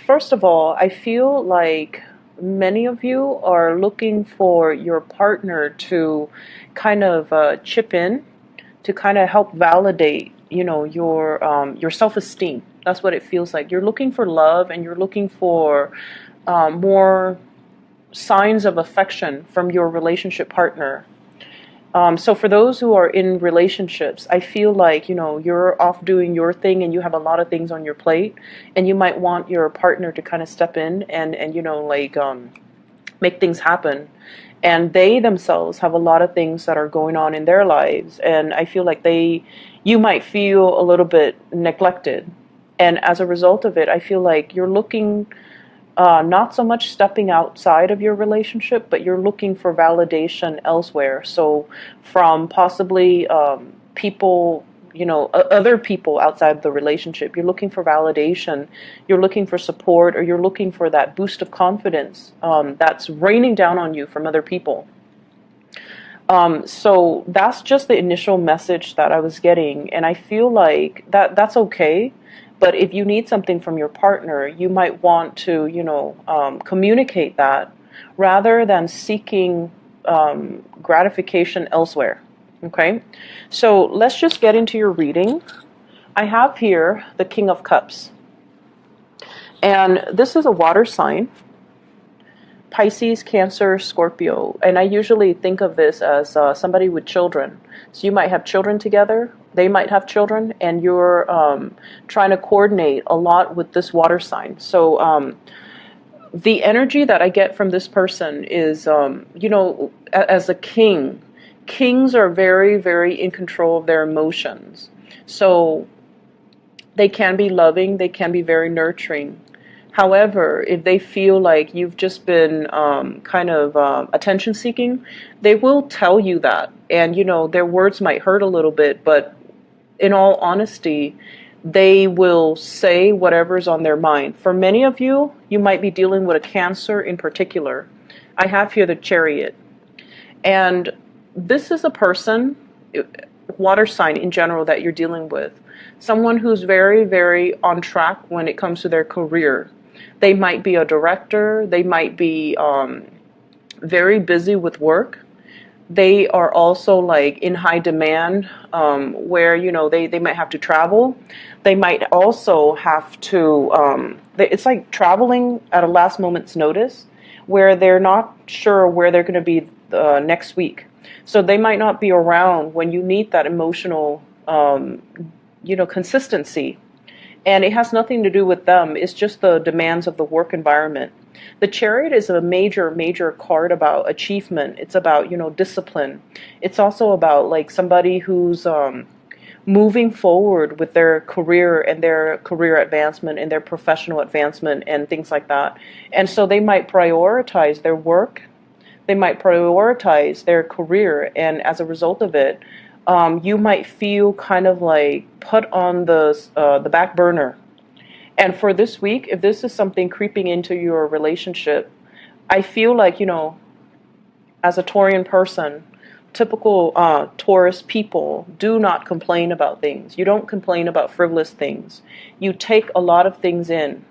First of all, I feel like many of you are looking for your partner to kind of chip in to kind of help validate, your self-esteem. That's what it feels like. You're looking for love, and you're looking for more signs of affection from your relationship partner. So for those who are in relationships, I feel like, you're off doing your thing and you have a lot of things on your plate, and you might want your partner to kind of step in and make things happen. And they themselves have a lot of things that are going on in their lives, and I feel like you might feel a little bit neglected. And as a result of it, I feel like you're looking, not so much stepping outside of your relationship, but you're looking for validation elsewhere. So from possibly people, other people outside the relationship, you're looking for validation, you're looking for support, or you're looking for that boost of confidence that's raining down on you from other people. So that's just the initial message that I was getting, and I feel like that's okay. But if you need something from your partner, you might want to, communicate that rather than seeking gratification elsewhere. Okay, so let's just get into your reading. I have here the King of Cups, and this is a water sign. Pisces, Cancer, Scorpio. And I usually think of this as somebody with children. So you might have children together, they might have children, and you're trying to coordinate a lot with this water sign. So the energy that I get from this person is, as a king, kings are very, very in control of their emotions. So they can be loving, they can be very nurturing. However, if they feel like you've just been attention seeking, they will tell you that. And, their words might hurt a little bit, but in all honesty, they will say whatever's on their mind. For many of you, you might be dealing with a Cancer in particular. I have here the Chariot. And this is a person, water sign in general, that you're dealing with. Someone who's very, very on track when it comes to their career. They might be a director. They might be very busy with work. They are also like in high demand, where, they might have to travel. They might also have to, it's like traveling at a last moment's notice, where they're not sure where they're going to be next week. So they might not be around when you need that emotional, consistency. And it has nothing to do with them. It's just the demands of the work environment. The Chariot is a major, major card about achievement. It's about, discipline. It's also about like somebody who's moving forward with their career and their career advancement and their professional advancement and things like that. And so they might prioritize their work. They might prioritize their career. And as a result of it, you might feel kind of like put on the back burner. And for this week, if this is something creeping into your relationship, I feel like, as a Taurian person, typical Taurus people do not complain about things. You don't complain about frivolous things. You take a lot of things in,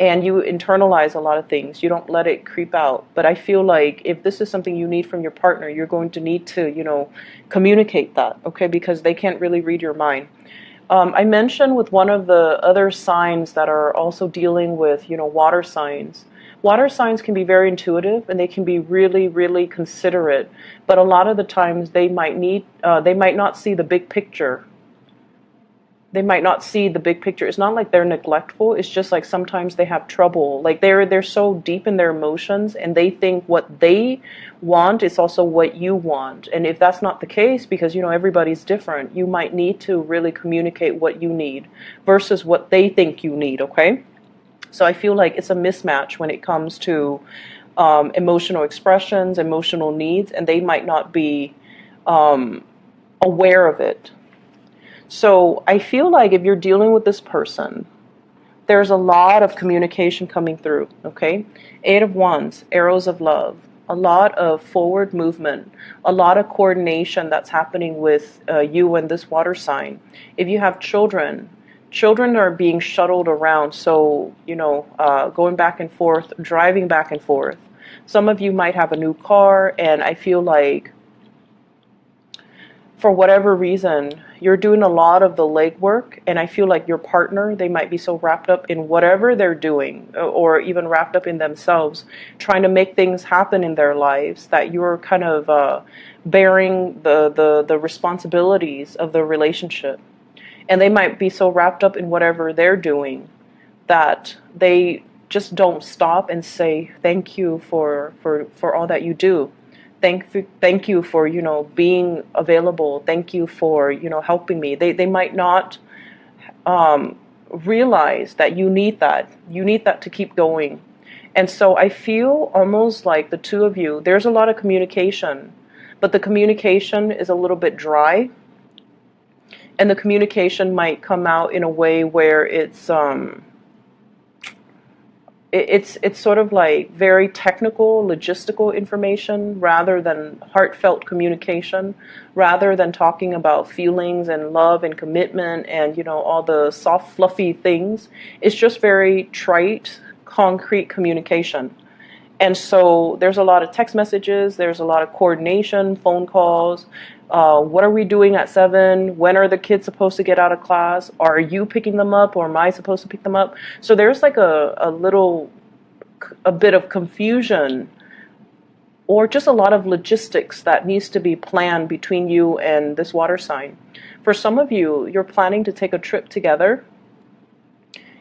and you internalize a lot of things. You don't let it creep out. But I feel like if this is something you need from your partner, you're going to need to, communicate that, okay? Because they can't really read your mind. I mentioned with one of the other signs that are also dealing with, water signs. Water signs can be very intuitive, and they can be really, really considerate. But a lot of the times they might not see the big picture. They might not see the big picture. It's not like they're neglectful. It's just like sometimes they have trouble. Like they're so deep in their emotions, and they think what they want is also what you want. And if that's not the case, because everybody's different, you might need to really communicate what you need versus what they think you need. Okay, so I feel like it's a mismatch when it comes to emotional expressions, emotional needs, and they might not be aware of it. So I feel like if you're dealing with this person, there's a lot of communication coming through, okay? 8 of Wands, arrows of love, a lot of forward movement, a lot of coordination that's happening with you and this water sign. If you have children, Children are being shuttled around, so, going back and forth, driving back and forth. Some of you might have a new car, and I feel like for whatever reason, you're doing a lot of the legwork, and I feel like your partner, they might be so wrapped up in whatever they're doing, or even wrapped up in themselves, trying to make things happen in their lives, that you're kind of bearing the responsibilities of the relationship. And they might be so wrapped up in whatever they're doing that they just don't stop and say thank you for all that you do. Thank you for, being available. Thank you for, helping me. They might not realize that you need that. You need that to keep going. And so I feel almost like the two of you, there's a lot of communication, but the communication is a little bit dry. And the communication might come out in a way where it's sort of like very technical, logistical information rather than heartfelt communication, rather than talking about feelings and love and commitment and, all the soft, fluffy things. It's just very trite, concrete communication. And so there's a lot of text messages, there's a lot of coordination, phone calls. What are we doing at 7? When are the kids supposed to get out of class? Are you picking them up, or am I supposed to pick them up? So there's like a bit of confusion, or just a lot of logistics that needs to be planned between you and this water sign. For some of you, you're planning to take a trip together.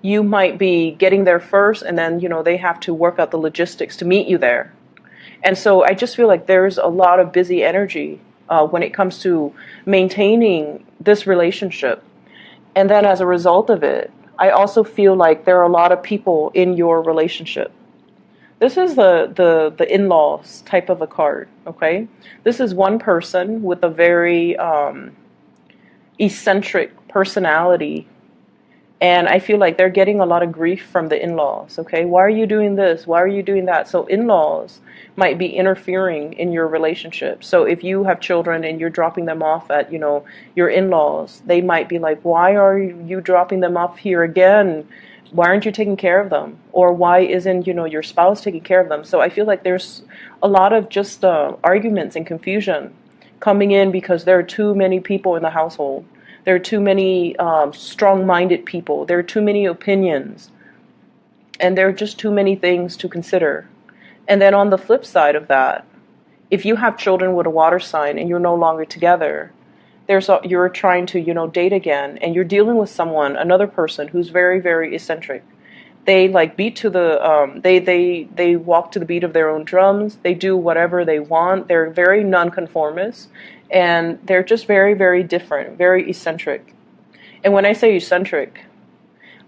You might be getting there first, and then, they have to work out the logistics to meet you there. And so I just feel like there's a lot of busy energy when it comes to maintaining this relationship. And then as a result of it, I also feel like there are a lot of people in your relationship. This is the in-laws type of a card, okay? This is one person with a very eccentric personality. And I feel like they're getting a lot of grief from the in-laws, okay? Why are you doing this? Why are you doing that? So in-laws might be interfering in your relationship. So if you have children and you're dropping them off at, your in-laws, they might be like, why are you dropping them off here again? Why aren't you taking care of them? Or why isn't, your spouse taking care of them? So I feel like there's a lot of just arguments and confusion coming in because there are too many people in the household. There are too many strong-minded people. There are too many opinions. And there are just too many things to consider. And then on the flip side of that, if you have children with a water sign and you're no longer together, you're trying to, date again, and you're dealing with someone, another person who's very, very eccentric. They beat to the, they walk to the beat of their own drums. They do whatever they want. They're very nonconformist. And they're just very, very different, very eccentric. And when I say eccentric,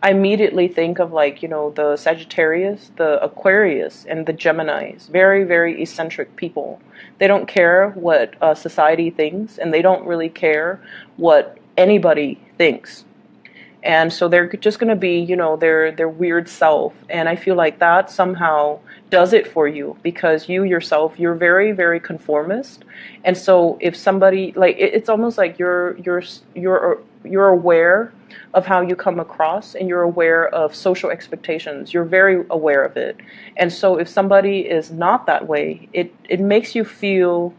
I immediately think of the Sagittarius, the Aquarius, and the Geminis. Very, very eccentric people. They don't care what society thinks, and they don't really care what anybody thinks. And so they're just going to be, their weird self. And I feel like that somehow does it for you, because you yourself, you're very, very conformist. And so if somebody, it's almost like you're aware of how you come across, and you're aware of social expectations. You're very aware of it. And so if somebody is not that way, it makes you feel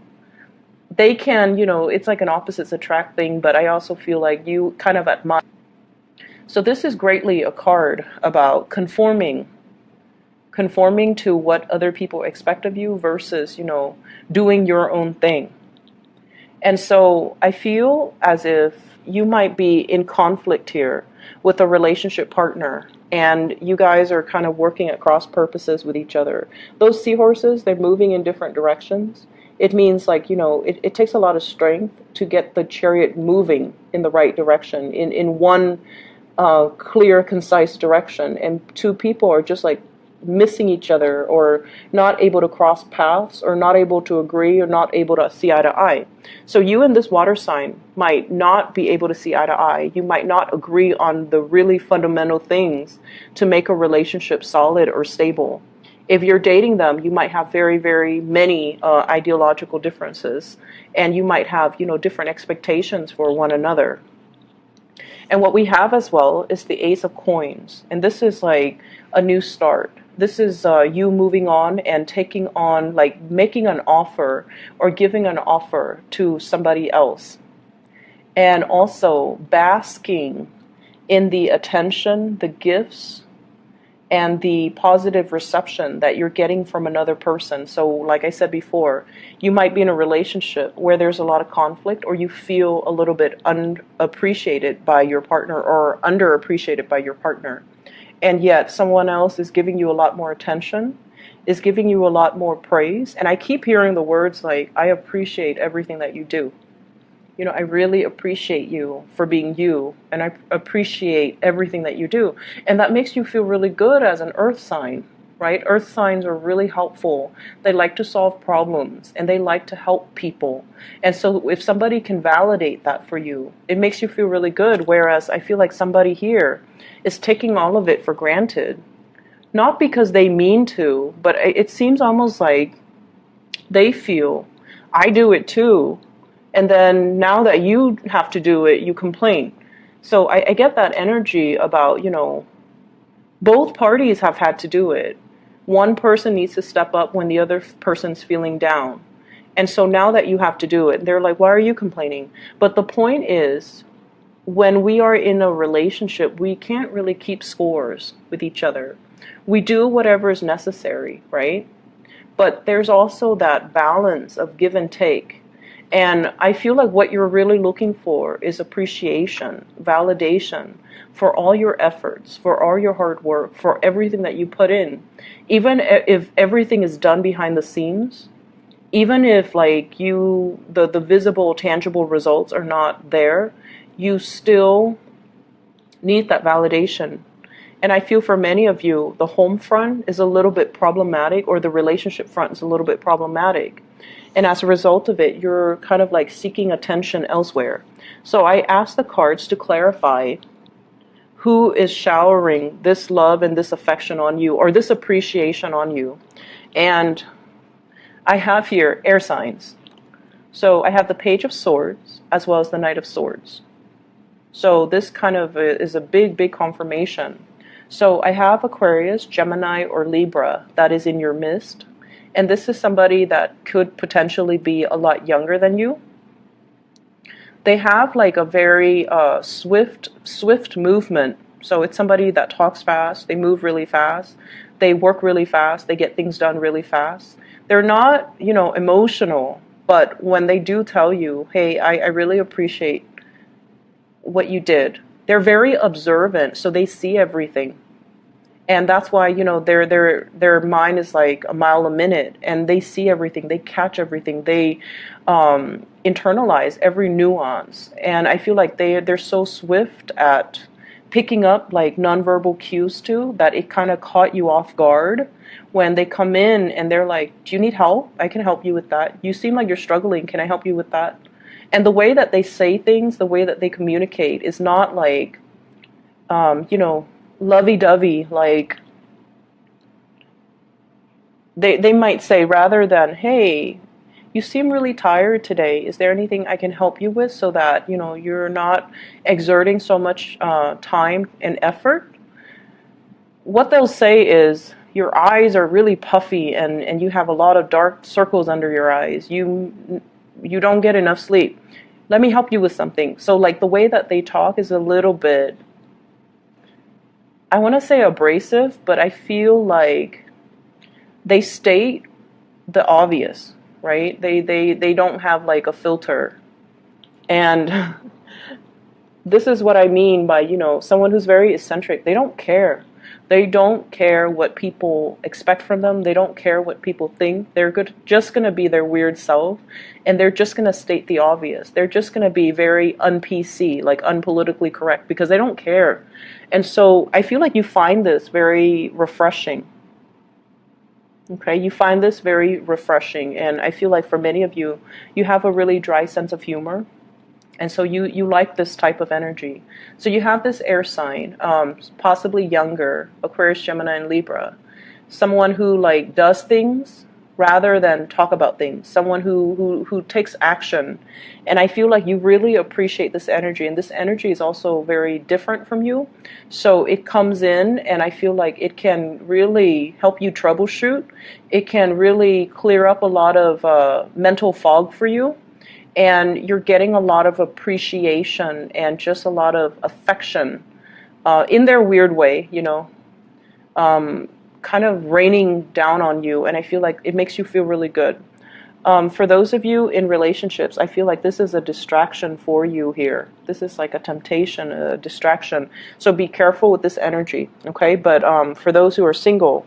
they can, it's like an opposites attract thing, but I also feel like you kind of admire. So this is greatly a card about conforming to what other people expect of you versus, doing your own thing. And so I feel as if you might be in conflict here with a relationship partner, and you guys are kind of working at cross purposes with each other. Those seahorses, they're moving in different directions. It means it takes a lot of strength to get the chariot moving in the right direction, in one clear, concise direction. And two people are just missing each other, or not able to cross paths, or not able to agree, or not able to see eye to eye. So you and this water sign might not be able to see eye to eye. You might not agree on the really fundamental things to make a relationship solid or stable. If you're dating them, you might have very, very many ideological differences, and you might have, different expectations for one another. And what we have as well is the Ace of Coins. And this is like a new start. This is you moving on and taking on, like making an offer or giving an offer to somebody else. And also basking in the attention, the gifts, and the positive reception that you're getting from another person. So like I said before, you might be in a relationship where there's a lot of conflict, or you feel a little bit unappreciated by your partner or underappreciated by your partner. And yet someone else is giving you a lot more attention, is giving you a lot more praise. And I keep hearing the words like, I appreciate everything that you do. You know, I really appreciate you for being you, and I appreciate everything that you do. And that makes you feel really good as an earth sign, right? Earth signs are really helpful. They like to solve problems, and they like to help people. And so if somebody can validate that for you, it makes you feel really good. Whereas I feel like somebody here is taking all of it for granted. Not because they mean to, but it seems almost like they feel, I do it too. And then now that you have to do it, you complain. So I get that energy about, you know, both parties have had to do it. One person needs to step up when the other person's feeling down. And so now that you have to do it, they're like, why are you complaining? But the point is, when we are in a relationship, we can't really keep scores with each other. We do whatever is necessary, right? But there's also that balance of give and take. And I feel like what you're really looking for is appreciation, validation for all your efforts, for all your hard work, for everything that you put in. Even if everything is done behind the scenes, even if like the visible, tangible results are not there, you still need that validation. And I feel for many of you, the home front is a little bit problematic, or the relationship front is a little bit problematic. And as a result of it, you're kind of like seeking attention elsewhere. So I asked the cards to clarify who is showering this love and this affection on you, or this appreciation on you. And I have here air signs. So I have the Page of Swords as well as the Knight of Swords. So this kind of is a big, big confirmation. So I have Aquarius, Gemini, or Libra that is in your midst. And this is somebody that could potentially be a lot younger than you. They have like a very swift movement. So it's somebody that talks fast. They move really fast. They work really fast. They get things done really fast. They're not, you know, emotional. But when they do tell you, hey, I really appreciate what you did. They're very observant. So they see everything. And that's why, you know, their mind is like a mile a minute, and they see everything, they catch everything, they internalize every nuance. And I feel like they're so swift at picking up like nonverbal cues too, that it kind of caught you off guard when they come in and they're like, do you need help? I can help you with that. You seem like you're struggling. Can I help you with that? And the way that they say things, the way that they communicate is not like, you know, lovey-dovey. Like they might say, rather than, hey, you seem really tired today, is there anything I can help you with, so that, you know, you're not exerting so much time and effort? What they'll say is, your eyes are really puffy and you have a lot of dark circles under your eyes. You don't get enough sleep. Let me help you with something. So like the way that they talk is a little bit, I want to say abrasive, but I feel like they state the obvious, right? They don't have like a filter. And this is what I mean by, you know, someone who's very eccentric. They don't care. They don't care what people expect from them. They don't care what people think. They're just going to be their weird self, and they're just going to state the obvious. They're just going to be very un-PC, like unpolitically correct, because they don't care. And so I feel like you find this very refreshing. Okay, you find this very refreshing. And I feel like for many of you, you have a really dry sense of humor. And so you like this type of energy. So you have this air sign, possibly younger, Aquarius, Gemini, and Libra. Someone who like does things rather than talk about things, someone who takes action. And I feel like you really appreciate this energy, and this energy is also very different from you. So it comes in, and I feel like it can really help you troubleshoot. It can really clear up a lot of mental fog for you, and you're getting a lot of appreciation and just a lot of affection in their weird way, kind of raining down on you, and I feel like it makes you feel really good. For those of you in relationships, I feel like this is a distraction for you here. This is like a temptation, a distraction. So be careful with this energy, okay? But for those who are single,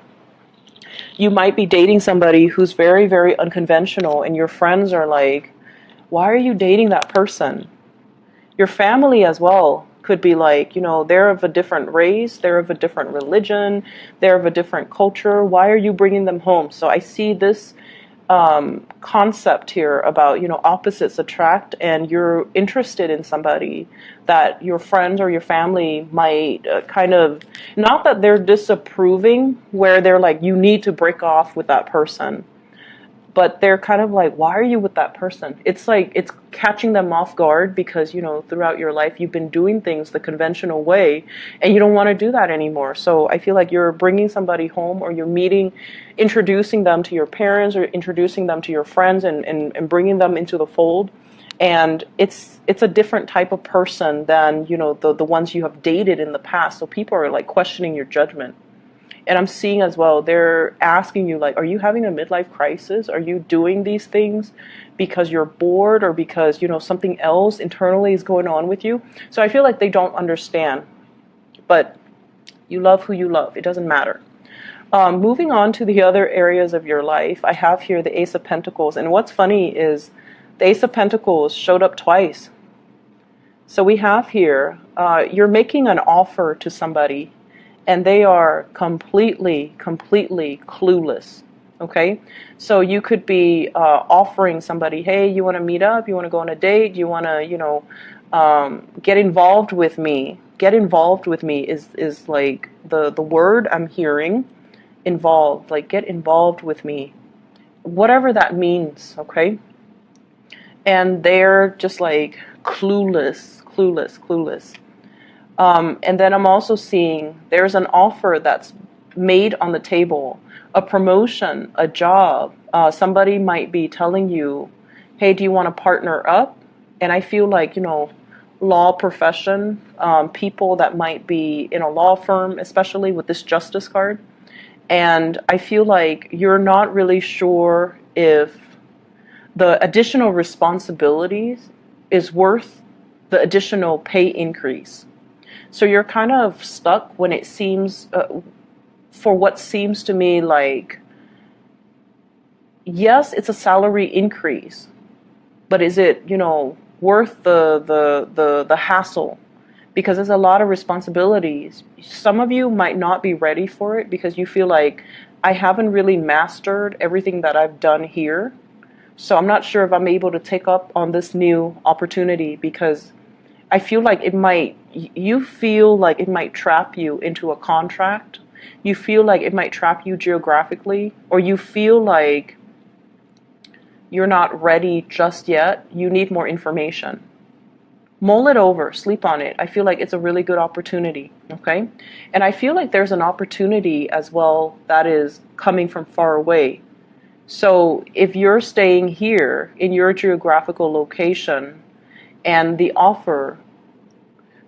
you might be dating somebody who's very, very unconventional, and your friends are like, why are you dating that person? Your family as well could be like, they're of a different race, they're of a different religion, they're of a different culture. Why are you bringing them home? So I see this concept here about, opposites attract, and you're interested in somebody that your friends or your family might kind of, not that they're disapproving, where they're like, you need to break off with that person. But they're kind of like, why are you with that person? It's like, it's catching them off guard because, throughout your life, you've been doing things the conventional way, and you don't want to do that anymore. So I feel like you're bringing somebody home, or you're introducing them to your parents, or introducing them to your friends, and bringing them into the fold. And it's a different type of person than, the ones you have dated in the past. So people are like questioning your judgment. And I'm seeing as well, they're asking you, like, are you having a midlife crisis? Are you doing these things because you're bored, or because, something else internally is going on with you? So I feel like they don't understand. But you love who you love. It doesn't matter. Moving on to the other areas of your life, I have here the Ace of Pentacles. And what's funny is the Ace of Pentacles showed up twice. So we have here, you're making an offer to somebody, and they are completely clueless, okay? So you could be offering somebody, hey, you want to meet up? You want to go on a date? You want to, get involved with me? Get involved with me is like the word I'm hearing, involved, like get involved with me. Whatever that means, okay? And they're just like clueless. And then I'm also seeing there's an offer that's made on the table, a promotion, a job. Somebody might be telling you, hey, do you want to partner up? And I feel like, law profession, people that might be in a law firm, especially with this Justice card. And I feel like you're not really sure if the additional responsibilities is worth the additional pay increase. So you're kind of stuck when it seems, for what seems to me like, yes, it's a salary increase, but is it, worth the hassle? Because there's a lot of responsibilities. Some of you might not be ready for it because you feel like, I haven't really mastered everything that I've done here. So I'm not sure if I'm able to take up on this new opportunity, because I feel like you feel like it might trap you into a contract. You feel like it might trap you geographically, or you feel like you're not ready just yet. You need more information. Mull it over, sleep on it. I feel like it's a really good opportunity, okay? And I feel like there's an opportunity as well that is coming from far away. So if you're staying here in your geographical location, and the offer,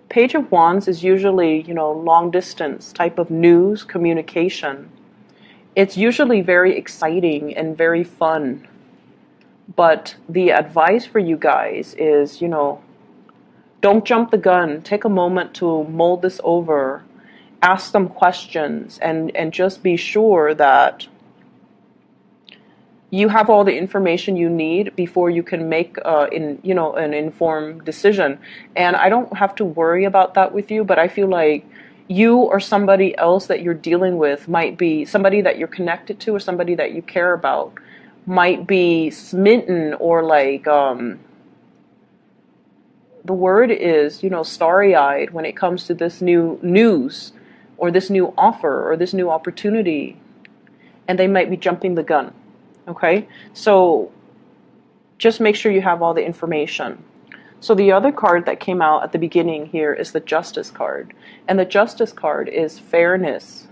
Page of Wands is usually, long distance type of news, communication. It's usually very exciting and very fun. But the advice for you guys is, don't jump the gun. Take a moment to mull this over, ask some questions, and just be sure that you have all the information you need before you can make an informed decision. And I don't have to worry about that with you, but I feel like you or somebody else that you're dealing with might be somebody that you're connected to, or somebody that you care about might be smitten, or like the word is, starry-eyed when it comes to this new news, or this new offer, or this new opportunity, and they might be jumping the gun. Okay, so just make sure you have all the information. So the other card that came out at the beginning here is the Justice card. And the Justice card is fairness.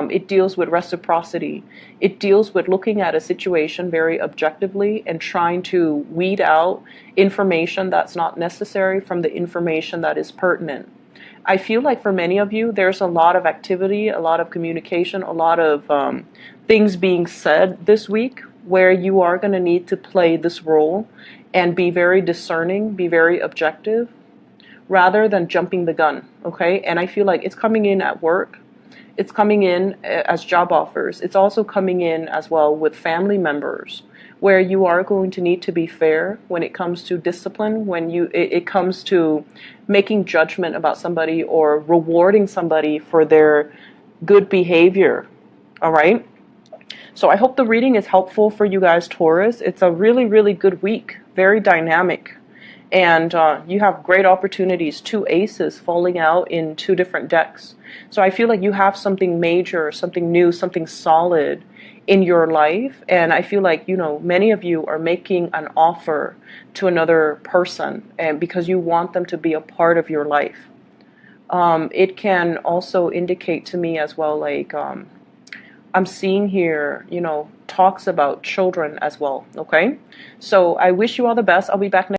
It deals with reciprocity. It deals with looking at a situation very objectively and trying to weed out information that's not necessary from the information that is pertinent. I feel like for many of you, there's a lot of activity, a lot of communication, a lot of things being said this week where you are going to need to play this role and be very discerning, be very objective, rather than jumping the gun, okay? And I feel like it's coming in at work. It's coming in as job offers. It's also coming in as well with family members, where you are going to need to be fair when it comes to discipline, when it comes to making judgment about somebody or rewarding somebody for their good behavior. All right? So I hope the reading is helpful for you guys, Taurus. It's a really, really good week, very dynamic. And you have great opportunities, 2 aces falling out in 2 different decks. So I feel like you have something major, something new, something solid in your life. And I feel like, you know, many of you are making an offer to another person and because you want them to be a part of your life. It can also indicate to me as well, like, I'm seeing here, you know, talks about children as well, okay? So I wish you all the best. I'll be back next